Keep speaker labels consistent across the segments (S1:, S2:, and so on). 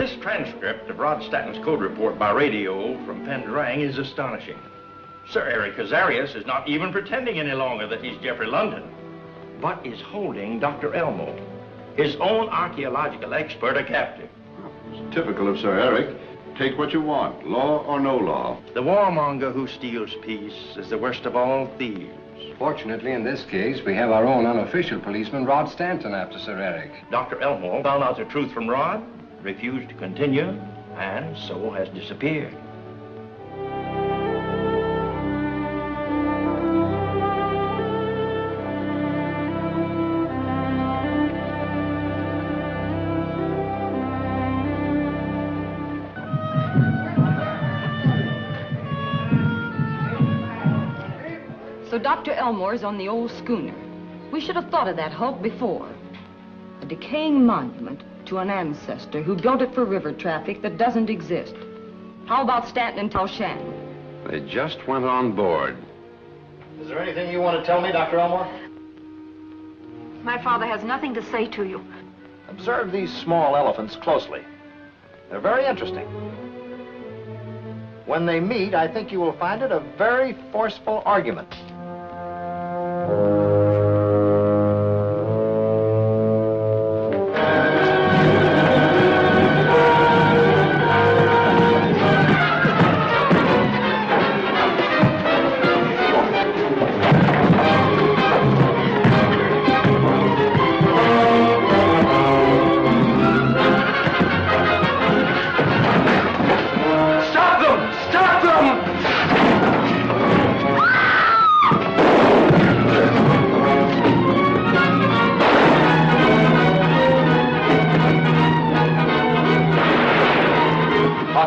S1: This transcript of Rod Stanton's code report by radio from Pendrang is astonishing. Sir Eric Hazarias is not even pretending any longer that he's Geoffrey London, but is holding Dr. Elmo, his own archaeological expert, a captive.
S2: It's typical of Sir Eric. Take what you want, law or no law.
S1: The warmonger who steals peace is the worst of all thieves.
S3: Fortunately, in this case, we have our own unofficial policeman, Rod Stanton, after Sir Eric.
S1: Dr. Elmo found out the truth from Rod, refused to continue, and so has disappeared.
S4: So Dr. Elmore's on the old schooner. We should have thought of that hulk before. A decaying monument to an ancestor who built it for river traffic that doesn't exist. How about Stanton and Talshan?
S3: They just went on board.
S5: Is there anything you want to tell me, Dr. Elmore?
S4: My father has nothing to say to you.
S5: Observe these small elephants closely. They're very interesting. When they meet, I think you will find it a very forceful argument.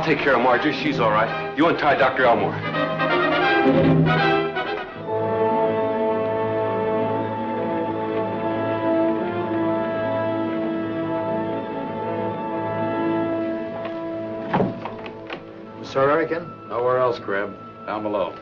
S3: Take care of Marjorie. She's all right. You untie Dr. Elmore.
S5: Sir Eric in?
S3: Nowhere else, Crab. Down below.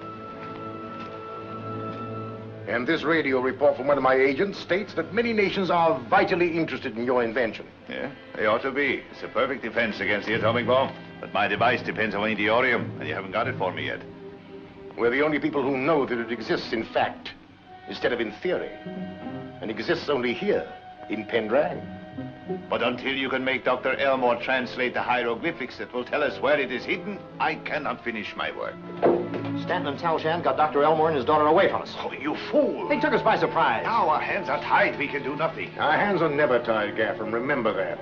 S6: And this radio report from one of my agents states that many nations are vitally interested in your invention.
S7: Yeah, they ought to be. It's a perfect defense against the atomic bomb. But my device depends on Meteorium, and you haven't got it for me yet.
S6: We're the only people who know that it exists in fact, instead of in theory. And exists only here, in Pendrang.
S7: But until you can make Dr. Elmore translate the hieroglyphics that will tell us where it is hidden, I cannot finish my work.
S5: Stanton and Talshan got Dr. Elmore and his daughter away from us.
S7: Oh, you fool!
S5: They took us by surprise.
S7: Now our hands are tied. We can do nothing.
S6: Our hands are never tied, Gaffron. Remember that.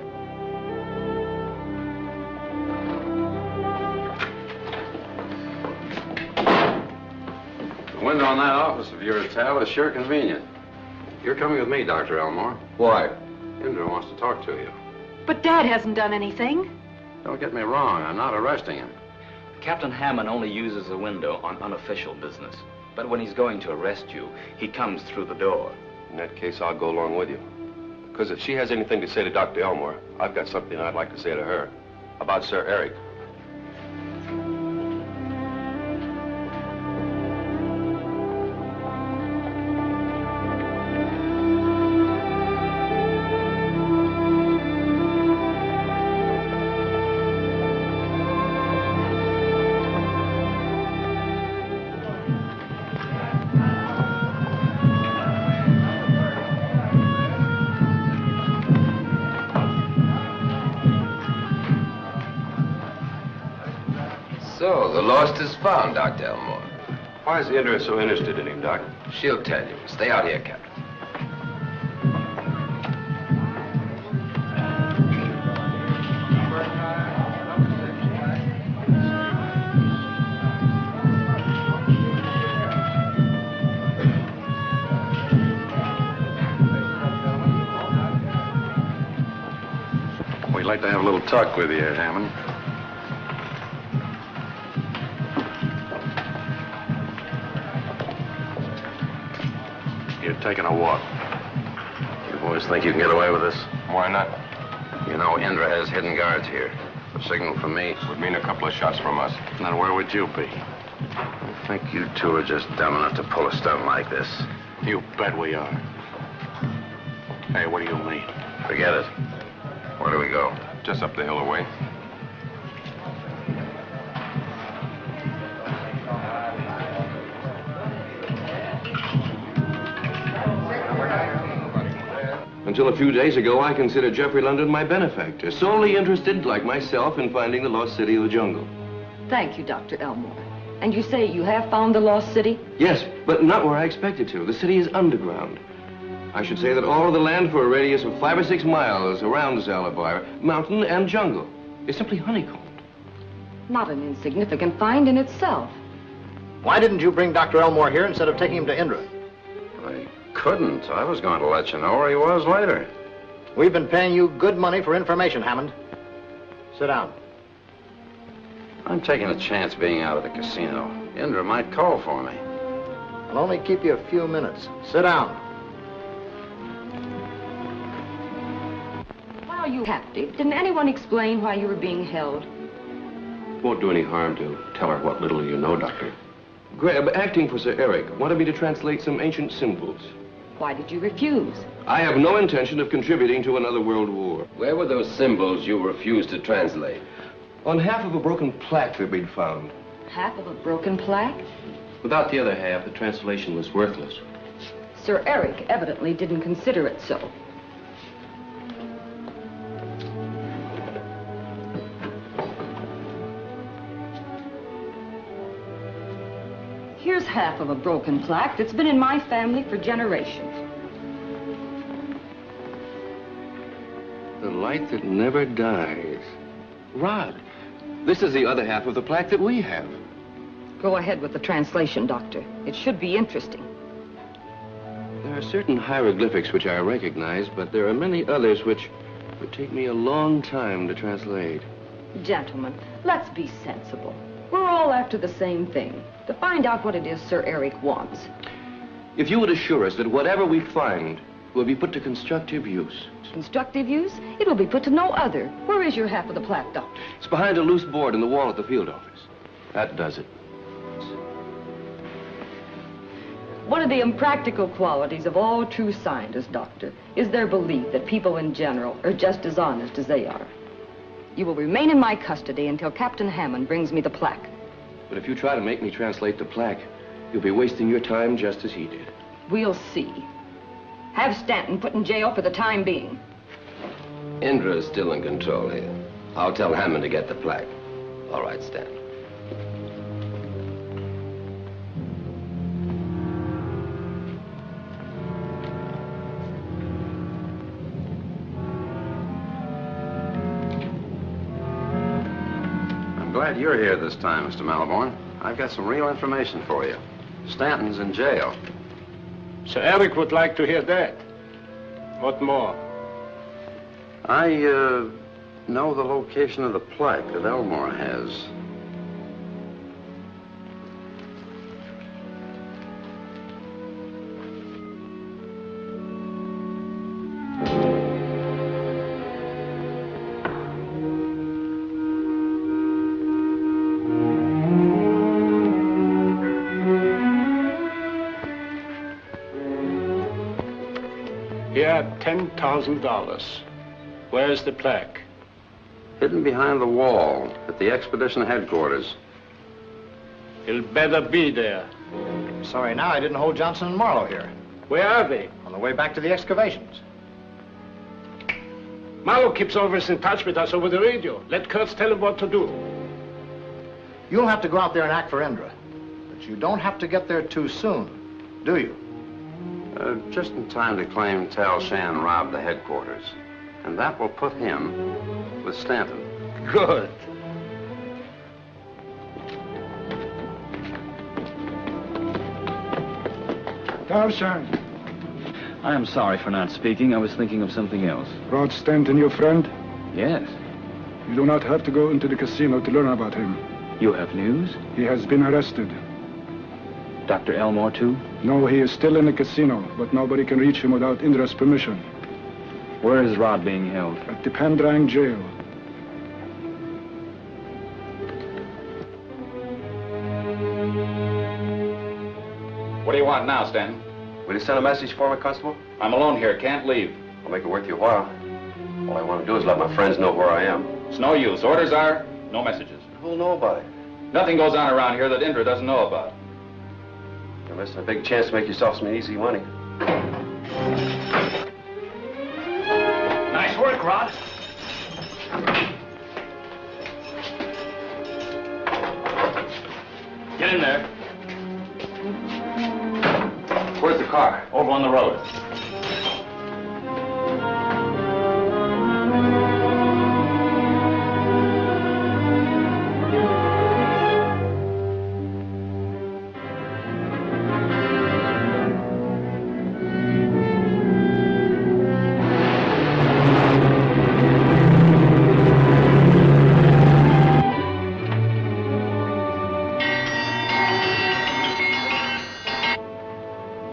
S3: The window on that office of yours, Tal, is sure convenient. You're coming with me, Dr. Elmore. Why? Indra wants to talk to you.
S8: But Dad hasn't done anything.
S3: Don't get me wrong. I'm not arresting him.
S9: Captain Hammond only uses the window on unofficial business. But when he's going to arrest you, he comes through the door.
S10: In that case, I'll go along with you. Because if she has anything to say to Dr. Elmore, I've got something I'd like to say to her about Sir Eric.
S3: So, the lost is found, Dr. Elmore.
S10: Why is Indra so interested in him, Doc?
S3: She'll tell you. Stay out here, Captain.
S10: We'd like to have a little talk with you here, Hammond. You're taking a walk. You boys think you can get away with this?
S3: Why not? You know, Indra has hidden guards here. A signal from me would mean a couple of shots from us.
S10: Then where would you be?
S3: I think you two are just dumb enough to pull a stunt like this.
S10: You bet we are. Hey, what do you mean?
S3: Forget it. Where do we go?
S10: Just up the hill away. Until a few days ago, I considered Geoffrey London my benefactor, solely interested, like myself, in finding the lost city of the jungle.
S4: Thank you, Dr. Elmore. And you say you have found the lost city?
S10: Yes, but not where I expected to. The city is underground. I should say that all of the land for a radius of 5 or 6 miles around Zalabar, mountain and jungle, is simply honeycombed.
S4: Not an insignificant find in itself.
S6: Why didn't you bring Dr. Elmore here instead of taking him to Indra?
S3: I couldn't. I was going to let you know where he was later.
S6: We've been paying you good money for information, Hammond. Sit down.
S3: I'm taking a chance being out of the casino. Indra might call for me.
S6: I'll only keep you a few minutes. Sit down.
S4: While you were captive, didn't anyone explain why you were being held?
S10: Won't do any harm to tell her what little you know, Doctor. Greb, acting for Sir Eric, wanted me to translate some ancient symbols.
S4: Why did you refuse?
S10: I have no intention of contributing to another world war.
S11: Where were those symbols you refused to translate?
S10: On half of a broken plaque that we'd found.
S4: Half of a broken plaque?
S10: Without the other half, the translation was worthless.
S4: Sir Eric evidently didn't consider it so. Here's half of a broken plaque that's been in my family for generations.
S10: The light that never dies. Rod, this is the other half of the plaque that we have.
S4: Go ahead with the translation, Doctor. It should be interesting.
S10: There are certain hieroglyphics which I recognize, but there are many others which would take me a long time to translate.
S4: Gentlemen, let's be sensible. We're all after the same thing, to find out what it is Sir Eric wants.
S10: If you would assure us that whatever we find will be put to constructive use.
S4: Constructive use? It will be put to no other. Where is your half of the plaque, Doctor?
S10: It's behind a loose board in the wall at the field office. That does it.
S4: One of the impractical qualities of all true scientists, Doctor, is their belief that people in general are just as honest as they are. You will remain in my custody until Captain Hammond brings me the plaque.
S10: But if you try to make me translate the plaque, you'll be wasting your time just as he did.
S4: We'll see. Have Stanton put in jail for the time being.
S11: Indra is still in control here. I'll tell Hammond to get the plaque. All right, Stanton.
S3: I'm glad you're here this time, Mr. Malborn. I've got some real information for you. Stanton's in jail.
S12: Sir Eric would like to hear that. What more?
S3: I, know the location of the plaque that Elmore has.
S12: Here, $10,000. Where's the plaque?
S3: Hidden behind the wall at the expedition headquarters.
S12: He'll better be there.
S6: Sorry now I didn't hold Johnson and Marlowe here.
S12: Where are they?
S6: On the way back to the excavations.
S12: Marlowe keeps always in touch with us over the radio. Let Kurtz tell him what to do.
S6: You'll have to go out there and act for Indra. But you don't have to get there too soon, do you?
S3: Just in time to claim Tal Shan robbed the headquarters. And that will put him with Stanton.
S12: Good.
S13: Tal Shan.
S9: I am sorry for not speaking. I was thinking of something else.
S13: Rod Stanton, your friend?
S9: Yes.
S13: You do not have to go into the casino to learn about him.
S9: You have news?
S13: He has been arrested.
S9: Dr. Elmore, too?
S13: No, he is still in the casino, but nobody can reach him without Indra's permission.
S9: Where is Rod being held?
S13: At the Pendrang jail.
S14: What do you want now, Stanton?
S10: Will you send a message for me, Constable?
S14: I'm alone here, can't leave.
S10: I'll make it worth your while. All I want to do is let my friends know where I am.
S14: It's no use. Orders are no messages.
S10: Who'll know about it?
S14: Nothing goes on around here that Indra doesn't know about.
S10: You're missing a big chance to make yourself some easy money.
S5: quick, Rod.
S9: Get in there.
S5: Where's the car?
S9: Over on the road.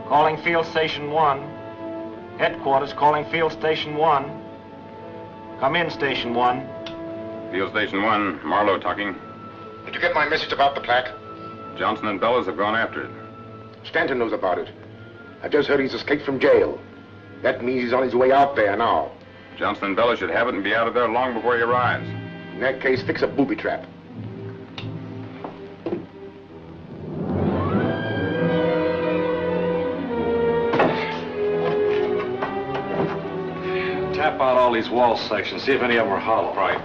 S5: Calling Field Station 1. Headquarters calling Field Station 1. Come in, Station 1.
S15: Field Station 1, Marlowe talking.
S6: Did you get my message about the plaque?
S15: Johnson and Bellows have gone after it.
S6: Stanton knows about it. I just heard he's escaped from jail. That means he's on his way out there now.
S15: Johnson and Bellows should have it and be out of there long before he arrives.
S6: In that case, fix a booby trap.
S5: Tap out all these wall sections, see if any of them are hollow.
S15: Right.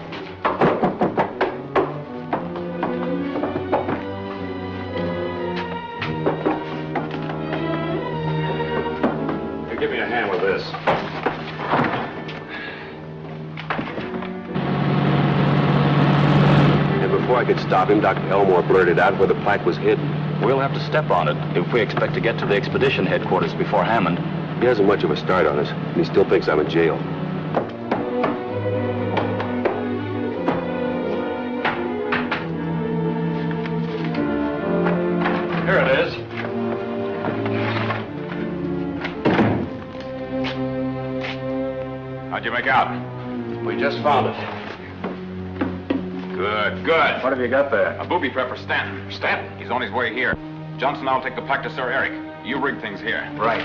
S5: Here, give me a hand with this.
S10: And before I could stop him, Dr. Elmore blurted out where the plaque was hidden.
S9: We'll have to step on it if we expect to get to the expedition headquarters before Hammond.
S10: He hasn't much of a start on us, and he still thinks I'm in jail.
S5: Here it is.
S15: How'd you make out?
S5: We just found it.
S15: Good, good.
S5: What have you got there?
S15: A booby trap for Stanton. Stanton? He's on his way here. Johnson, I'll take the plaque to Sir Eric. You rig things here.
S5: Right.